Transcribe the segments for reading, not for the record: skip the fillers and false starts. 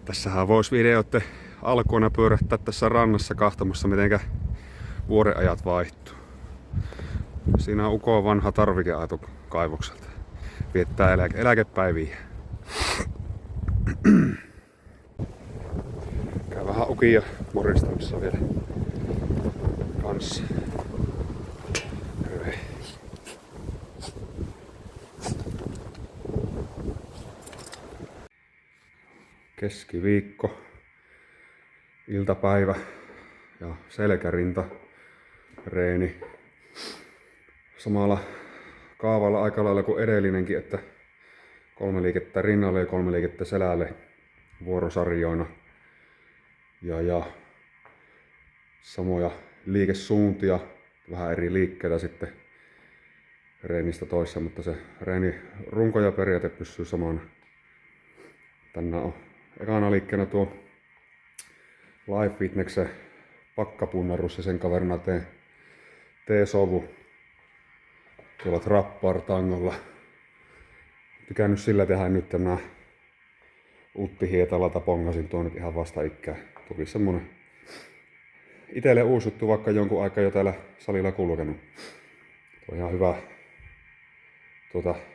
Tässähän voisi videoiden alkuina pyörähtää tässä rannassa kahtamassa, mitenkä vuodenajat vaihtuu. Siinä on Uko vanha tarvikeaito kaivokselta. Viettää eläkepäiviä. Käy vähän Ukia moristamassa vielä kanssa. Hyvä. Keskiviikko, iltapäivä ja selkärinta reeni. Samalla kaavalla aika lailla kuin edellinenkin, että 3 liikettä rinnalle ja 3 liikettä selälle vuorosarjoina. Ja samoja liikesuuntia, vähän eri liikkeitä sitten reenistä toiseen, mutta se reeni runko ja periaate pysyy samana. Tänään on ekana liikkeenä tuo Life Fitneksen pakkapunnarus ja sen kaverina T-sovu tuolla trappartangolla. Tykännyt sillä tehdä nyt nämä Utti Hietala pongasin tuon nyt ihan vasta ikään. Tuli semmonen itelle uusi juttu, vaikka jonkun aikaa jo täällä salilla kulkenut. Tuo on ihan hyvä.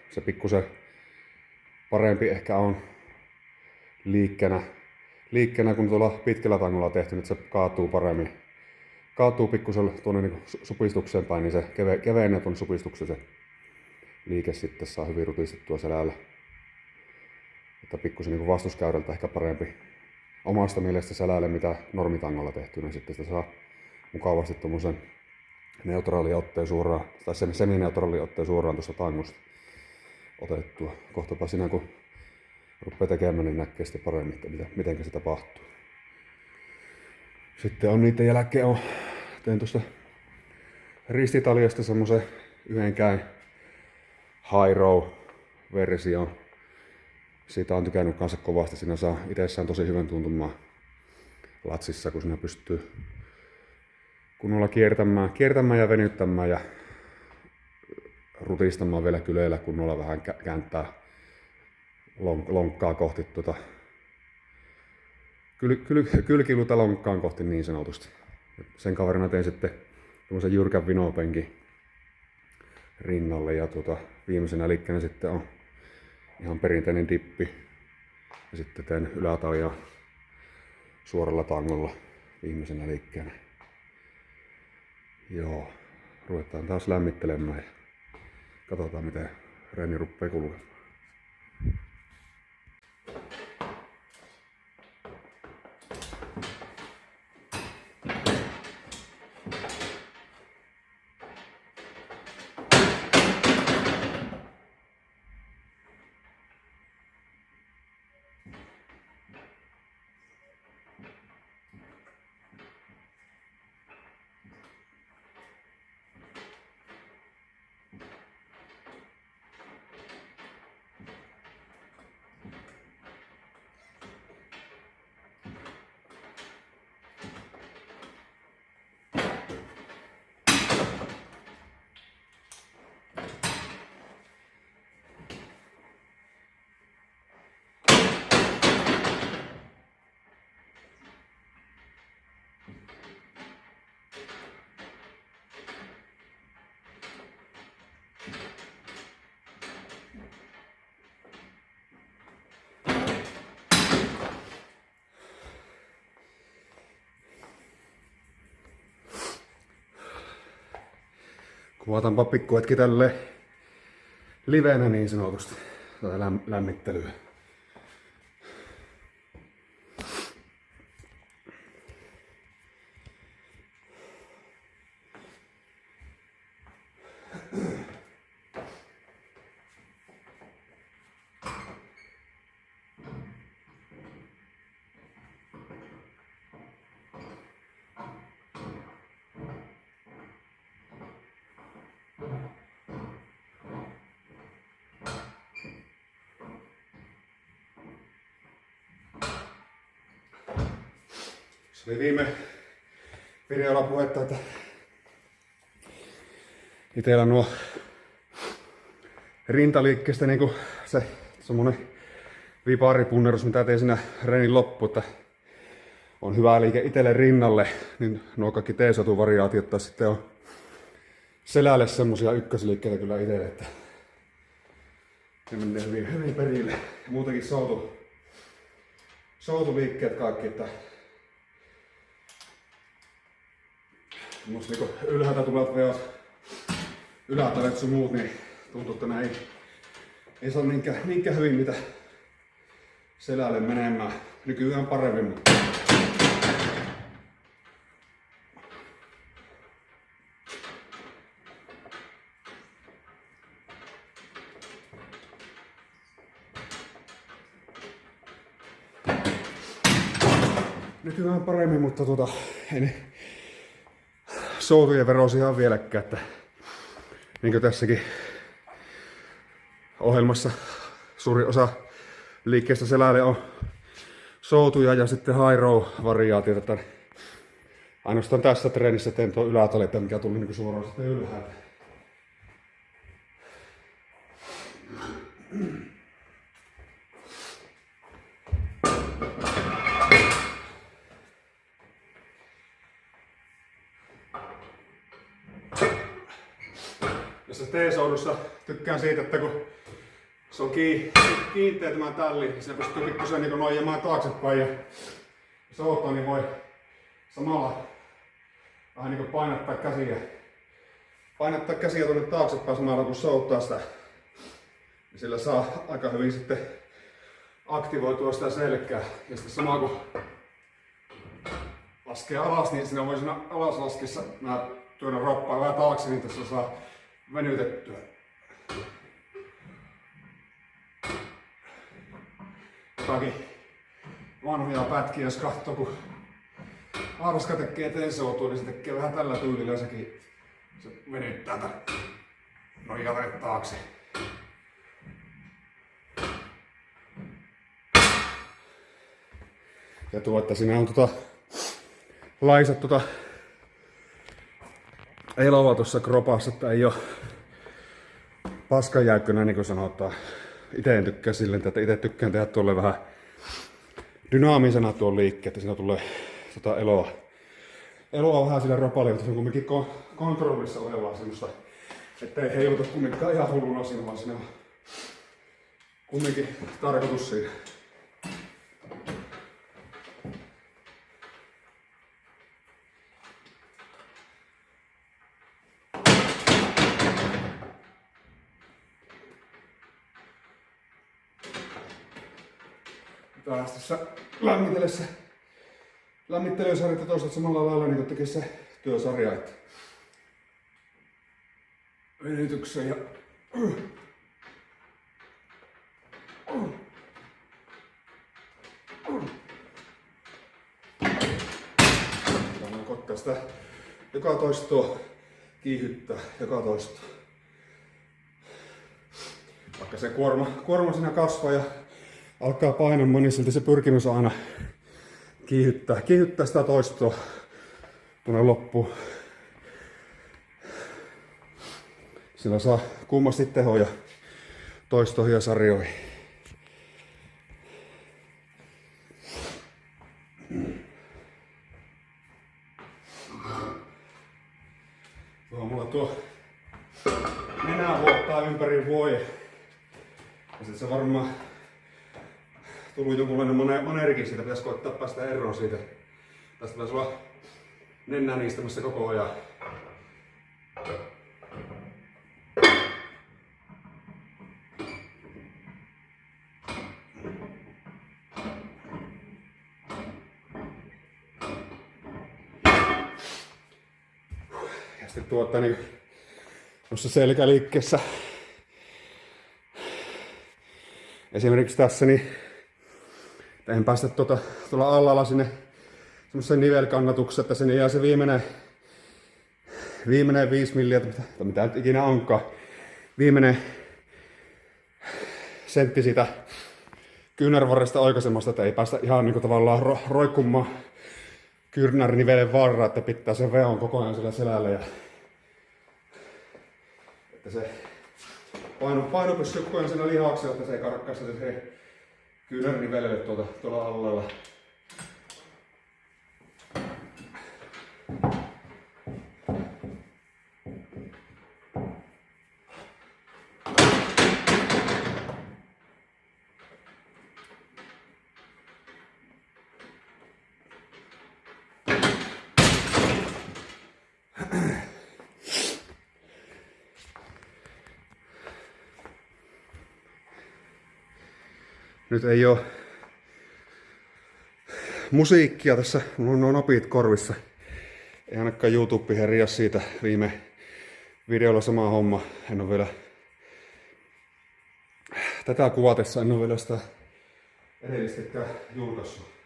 Se pikkusen parempi ehkä on liikkeenä kun tuolla pitkällä tangolla tehty, että se kaatuu paremmin. Kaatuu pikkusen tuonne niin supistukseen päin, niin se kevenee tuonne supistukseen se liike sitten saa hyvin rutistettua selällä. Että pikkusen niin vastuskäyrältä ehkä parempi omasta mielestä selälle, mitä normitangolla tehty, niin sitten sitä saa mukavasti tuommoisen neutraalin otteen suoraan, tai semineutraalin otteen suoraan tuosta tangosta otettua. Kohtapa sinä kun rupeaa tekemään, niin näkee sitten paremmin, että miten se tapahtuu. Sitten on niiden jälkeen, tein tuosta ristitaljasta semmosen yhden käyn high row -version. Siitä on tykännyt kanssa kovasti. Siinä saa itsessään tosi hyvän tuntumaan latsissa, kun siinä pystyy kunnolla kiertämään ja venyttämään ja rutistamaan vielä kyleillä kunnolla vähän kääntää lonkkaa kohti kylkiluta lonkkaan kohti niin sanotusti. Sen kaverina tein sitten tämmöisen jyrkän vinopenkin rinnalle ja viimeisenä liikkeenä sitten on ihan perinteinen dippi. Ja sitten teen ylätaljaa suoralla tangolla viimeisenä liikkeenä. Joo, ruvetaan taas lämmittelemään ja katsotaan miten reeni rupeaa kulkemaan. Kuvataanpa pikkuhetki tälle livenä niin sanotusti tätä lämmittelyä. Se oli viime videolla puhetta, että itellä nuo rintaliikkeestä niinku se semmonen viparipunnerus, mitä tein siinä reenin loppu, että on hyvä liike itselle rinnalle, niin nuo kaikki T-sotu-variaatiot tai sitten on selälle semmosia ykkösliikkeitä kyllä itselle, että ne menee hyvin perille. Ja muutenkin soutuliikkeet kaikki, että musta niinku ylhäältä tulevat veot, ylätalet sun muut, niin tuntuu, että ne ei saa niinkään hyvin mitä selälle menemään. Nykyään paremmin, mutta nykyään paremmin, mutta ei soutujen verosi ihan vieläkään, että niin kuin tässäkin ohjelmassa suuri osa liikkeestä selälle on soutuja ja sitten high row variaatiota. Ainoastaan tässä treenissä teen tuon ylätaletta, mikä tuli niin suoraan sitten ylhäältä. Tässä T-soudussa tykkään siitä, että kun se on kiinteä tämä tälli, niin siinä pystyy pikkusen niin noijamaan taaksepäin ja soutaa, niin voi samalla vähän niin painattaa käsiä tuonne taaksepäin samalla kun souttaa sitä. Ja sillä saa aika hyvin sitten aktivoitua sitä selkää. Ja sitten sama kun laskee alas, niin siinä voi siinä alaslaskessa mä työnnän roppaa vähän taakse, niin tässä saa venytettyä. Jotakin vanhoja pätkiä, jos katsoo, kun Arska tekee T-soutua, niin se tekee vähän tällä tyylillä, sekin se venyttää tän nojataret taakse. Ja että siinä on laisat eloa tuossa kropassa, että ei oo paskanjäykkönä, niin kuin sanotaan. Ite en tykkää silleen, että itse tykkään tehdä tuolle vähän dynaamisena tuon liikkeen, että siinä tulee eloa vähän sillä ropalle, mutta se on kumminkin kontrollissa olevaa semmoista, ettei heiluta kumminkaan ihan hulluna siinä, vaan siinä on kumminkin tarkoitus siinä. Taas tässä lämmittelysarjat ja toisaalta samalla lailla niin tekee se työsarja, että venytyksen ja koittaa sitä joka toistoa kiihyttää, joka toistoa. Vaikka se kuorma siinä kasvaa ja alkaa painamaan, niin silti se pyrkimys on aina kiihyttää sitä toistoa tuonne loppuun. Sillä saa kummasti tehoja toistoihin ja sarjoihin. Mulla nenää vuottaa ympäri vuoden. Ja sit se varmaan tullut jonkunlainen maneerikin siitä, pitäisi koittaa päästä eroon siitä. Tästä pitäisi olla nenää niistämässä koko ajan. Ja sitten niin tuossa selkäliikkeessä esimerkiksi tässä niin en päästä tuolla alalla sinne semmoiseen nivelkannatukseen, että sinne jää se viimeinen 5 milliä, tai mitä nyt ikinä onkaan, viimeinen sentti siitä kyynärvarresta oikaisemasta, että ei päästä ihan niin kuin tavallaan roikkumaan kyynärnivelen varraa, että pitää sen veon koko ajan sillä selällä ja että se paino pysyy koko ajan siinä lihaksella, että se ei karkkaa sitä kyynärnivelille tuolla alueella. Nyt ei oo musiikkia tässä, mulla on nuo napit korvissa. Ei ainakaan YouTube herjaa siitä viime videolla sama homma. En oo vielä tätä kuvatessa, en oo vielä sitä edellistäkään julkaissut.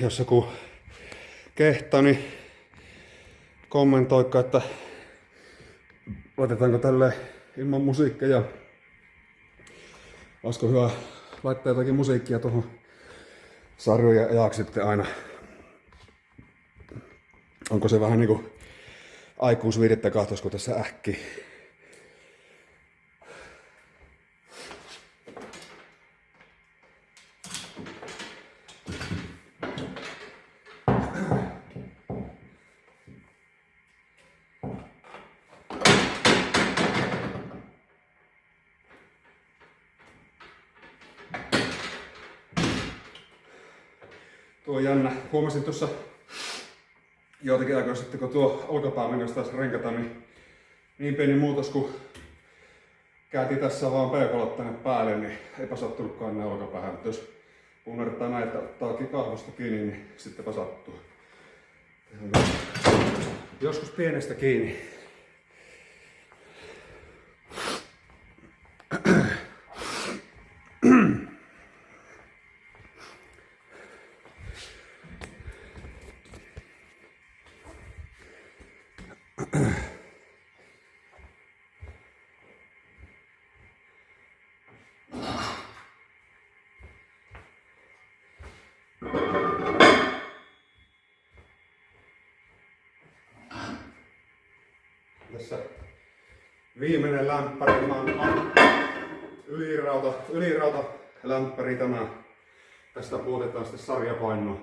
Jos joku kehtaa, niin kommentoikka, että laitetaanko tälle ilman musiikkia. Olisiko hyvä laittaa jotakin musiikkia tuohon sarjojen ajaksi sitten aina. Onko se vähän niinku aikuisviidettä kahtosko tässä äkkiä. Tuo on jännä. Huomasin tuossa joitakin aikaa sitten, kun tuo olkapää mennessä taas renkata, niin pieni muutos, kun käytiin tässä vaan p-palat tänne päälle, niin eipä sattunutkaan ne olkapäähän. Mutta jos punnertaa näitä, ottaa kahvasta kiinni, niin sittenpä sattuu. Joskus pienestä kiinni. Tässä viimeinen lämpäri, ylirauta lämpäri tämä. Tästä puutetaan sitten sarjapainoa.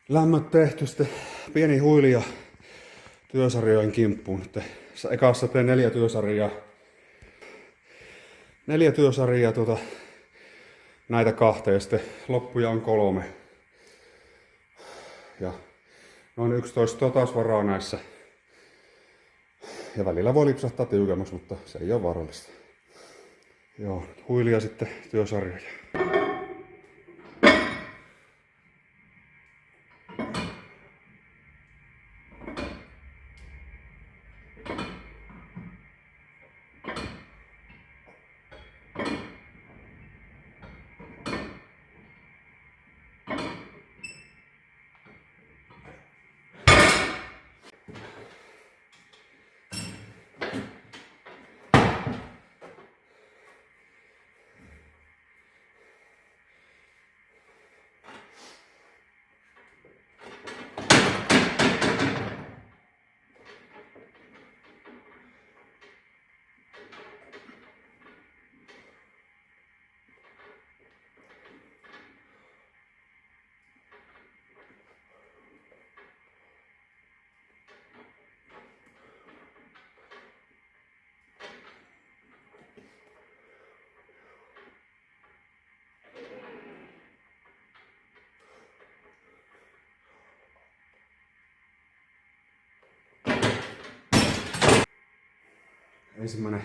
Lämmöt tehty, sitten pieni huilia työsarjojen kimppuun. Ekassa teen 4 työsarjaa. 4 työsarjaa näitä kahta ja sitten loppuja on 3. Ja noin 11 taas varaa näissä. Ja välillä voi lipsahtaa tiukemmaksi, mutta se ei ole vaarallista. Joo, huilia sitten työsarjoja. ensimmäinen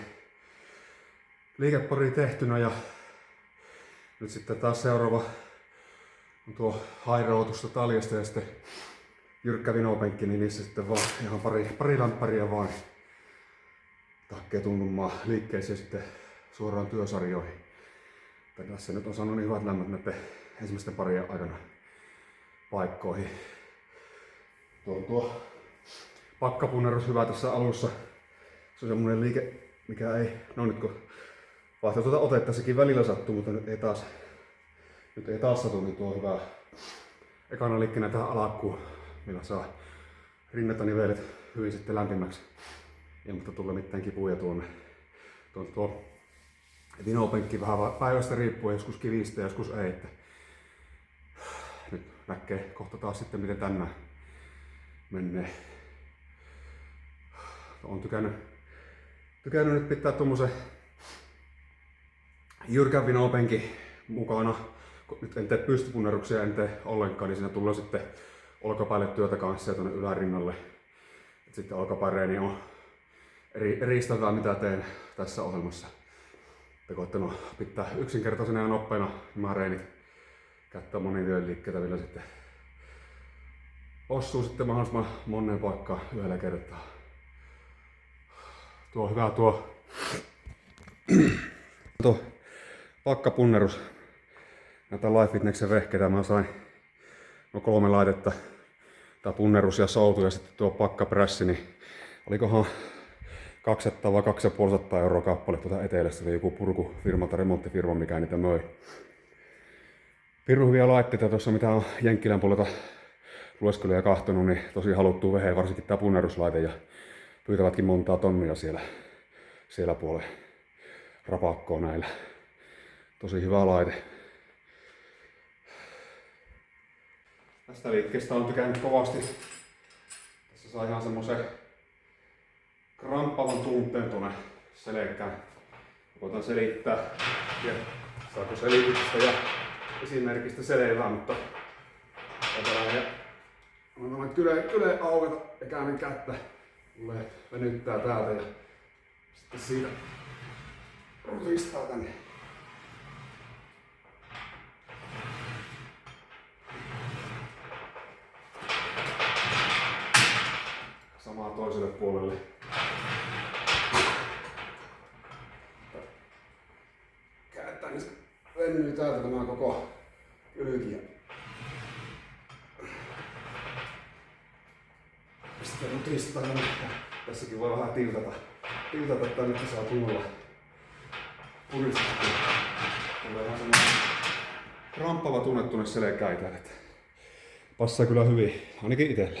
liikepari tehtynä ja nyt sitten taas seuraava on tuo hairautusta taljasta ja sitten jyrkkä vinopenkki, niin niissä sitten vaan ihan pari lämpäriä vaan takkeen tuntumaan liikkeisiin sitten suoraan työsarjoihin. Tässä nyt on saanut niin hyvät lämmöt näiden ensimmäisten parien aikana paikkoihin. Tuo pakkapunnerus hyvä tässä alussa. Se on semmonen liike, mikä ei, no nyt kun vaihtaa tuota otetta, sekin välillä sattuu, mutta nyt ei taas satu, niin tuo on hyvä ekana liikkeenä tähän alakkuun, millä saa rinnat ja nivelet hyvin sitten lämpimäksi ilman tulla mitään kipuja tuonne. Tuo vinopenkki vähän päivästä riippuen, joskus kivistä ja joskus ei. Että nyt näkee kohta taas sitten miten tänään menee. Olen tykännyt nyt pitää tommosen jyrkän vinopenkin mukana. Nyt en tee pystypunneruksia, en tee ollenkaan, niin siinä tulee sitten olkapäälle työtä kanssa ja tuonne ylärinnalle. Et sitten olkapäreeni on eri istataan mitä teen tässä ohjelmassa. Koittanut pitää yksinkertaisena ja nopeina nämä reenit. Käyttää monityön liikkeitä, millä sitten osuu sitten mahdollisimman moneen paikkaan yhdellä kertaa. Tuo on hyvä tuo pakkapunnerus. Näitä Life Fitnessen vehkeitä mä sain 3 laitetta. Tää punnerus ja soutu ja sitten tuo pakkaprässi, niin olikohan 200 vai 250 euroa kappale tuota etelästä. Oli joku purkufirma tai remonttifirma, mikä niitä möi. Pirun hyviä laitteita tuossa, mitä on Jenkkilän puolelta lueskellut ja kahtonut, niin tosi haluttuu vehe, varsinkin tää punneruslaite, ja pyytävätkin montaa tonnia siellä puolella rapakkoa näillä. Tosi hyvä laite. Tästä liikkeestä on tykännyt kovasti. Tässä saa ihan semmosen kramppavan tunteen tuonne selkään. Koitan selittää, ja saako selityksestä ja esimerkistä selvää, mutta otetaan ja annan kyle aukata ja käännän kättä. Tulee venyttää täältä ja sitten siitä rutistaa tänne. Samaa toiselle puolelle. Kääntää, niin se venyy täältä tämä koko kylki. Sitten rutistaa. Tässäkin voi vähän tiltata tänne, että saa kunnolla puristettua. Tulee vähän semmoinen kramppava tunne tuonne selkään, että passaa kyllä hyvin, ainakin itsellä.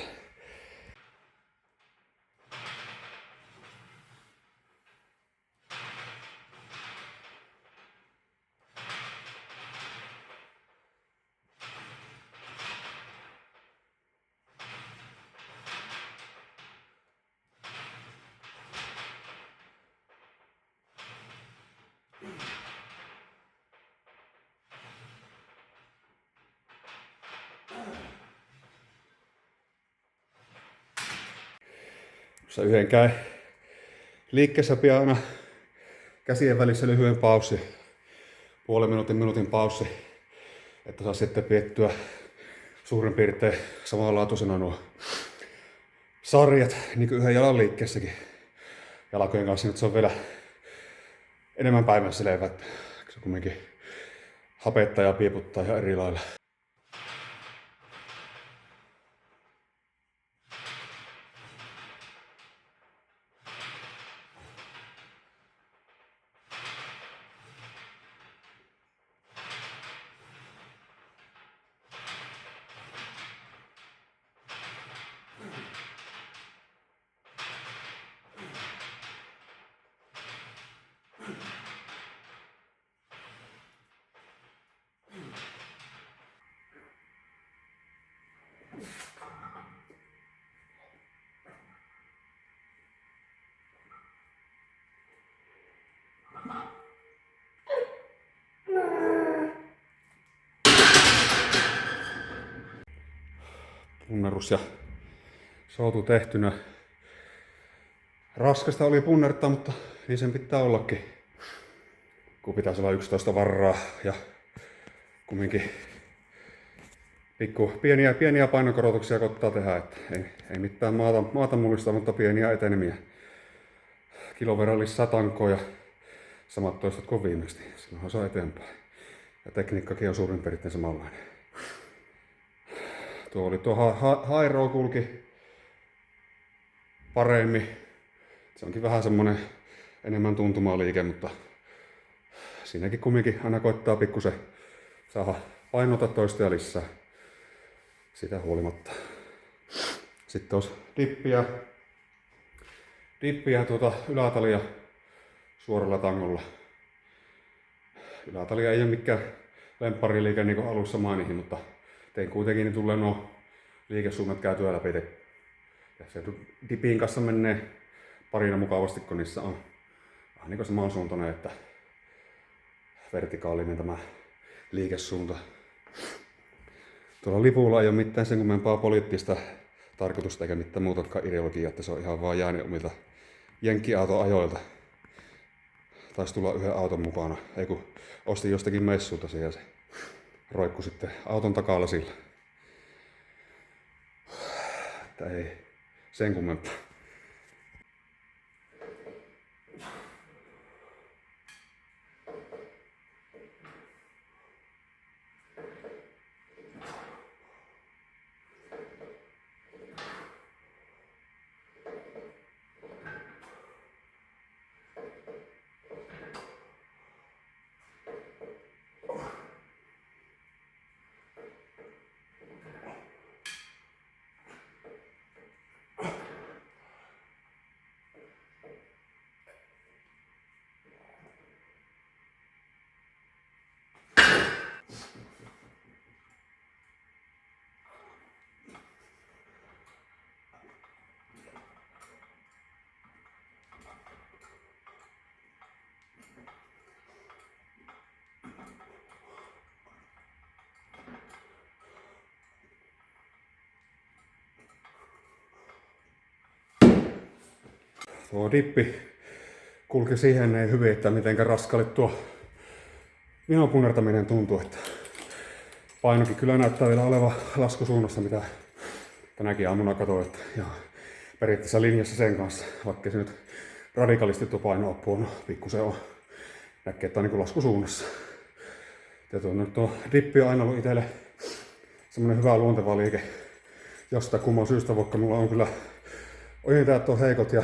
Jos yhden käy liikkeessä pian aina käsien välissä lyhyen paussi, puolen minuutin paussi, että saa sitten piettyä suurin piirtein samanlaatuisena nuo sarjat, niin kuin yhden jalan liikkeessäkin. Jalkojen kanssa nyt se on vielä enemmän päivän selvä, että se kumminkin hapettaa ja pieputtaa ihan eri lailla. Punnerus ja soutu tehtynä. Raskasta oli punnertaa, mutta niin sen pitää ollakin. Kun pitäisi olla 11 varraa ja kumminkin pieniä painokorotuksia koittaa tehdä, että ei mitään maata mullista, mutta pieniä etenemiä. Kilon verran lisää tankoa ja samat toistot kuin viimeksi, niin silloinhan se on eteenpäin. Ja tekniikkakin on suurin piirtein samanlainen. Tuo Hairo kulki paremmin. Se onkin vähän semmonen enemmän tuntumaliike, mutta siinäkin kumminkin aina koittaa pikkusen saada painota toista lisää. Sitä huolimatta. Sitten olisi dippiä ylätalia suoralla tangolla. Ylätalia ei ole mikään lemppariliike niin kuin alussa mainihin, mutta tein kuitenkin, niin tulee nuo liikesuunnat käytyä läpi. Ja se dipin kanssa menee parina mukavasti, kun niissä on vähän niin kuin samansuuntainen, että vertikaalinen tämä liikesuunta. Tuolla lipulla ei ole mitään sen kummempaa poliittista tarkoitusta eikä mitään muutakaan ideologiaa, että se on ihan vaan jäänyt omilta jenkkiauton ajoilta. Taisi tulla yhden auton mukana, ei kun ostin jostakin messulta siihen ja se roikku sitten auton takalasilla. Että ei sen kummempaa. Tuo dippi kulki siihen ei hyvin, että mitenkä raskalle tuo vinon punnertaminen tuntuu, että painokin kyllä näyttää vielä olevan laskusuunnassa, mitä tänäkin aamuna katsoin, että ihan periaatteessa linjassa sen kanssa, vaikka se nyt radikaalisti tuo paino apua, no pikkusen on, näkee, että on niin laskusuunnassa. Ja tuo dippi on aina ollut itselle semmonen hyvä luonteva liike jostain kumman syystä, vaikka mulla on kyllä ojentajat on heikot ja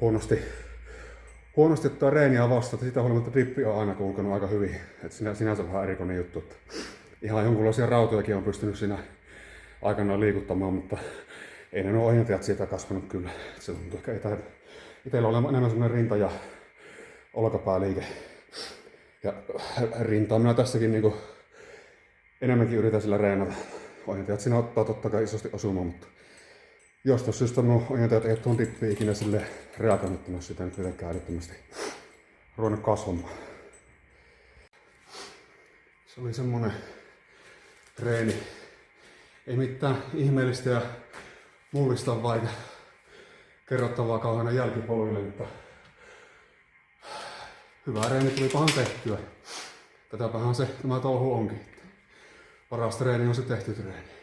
huonosti ottaa reeniä vastaan, että sitä huolimatta dippi on aina kulkenut aika hyvin. Että sinänsä vähän erikoinen juttu. Että ihan jonkunlaisia rautojakin on pystynyt siinä aikanaan liikuttamaan, mutta ei ne nuo ojentajat siitä kasvanut kyllä. Se tuntuu ehkä itsellä on enemmän semmoinen rinta- ja olkapääliike. Ja rintaa minä tässäkin niinku enemmänkin yritän sillä reenata. Ojentajat siinä ottaa totta kai isosti osumaan, mutta jostain syystä nuo ojentajat ei tuon dippiin ikinä sille reagoinut sitä nyt mitenkään älyttömästi ruvennut kasvamaan. Se oli semmonen treeni. Ei mitään ihmeellistä ja mullista vaikka kerrottavaa kauheana jälkipoluille, mutta hyvä reeni tulipahan tehtyä. Tätäpähän se tämä touhu onkin. Paras treeni on se tehty treeni.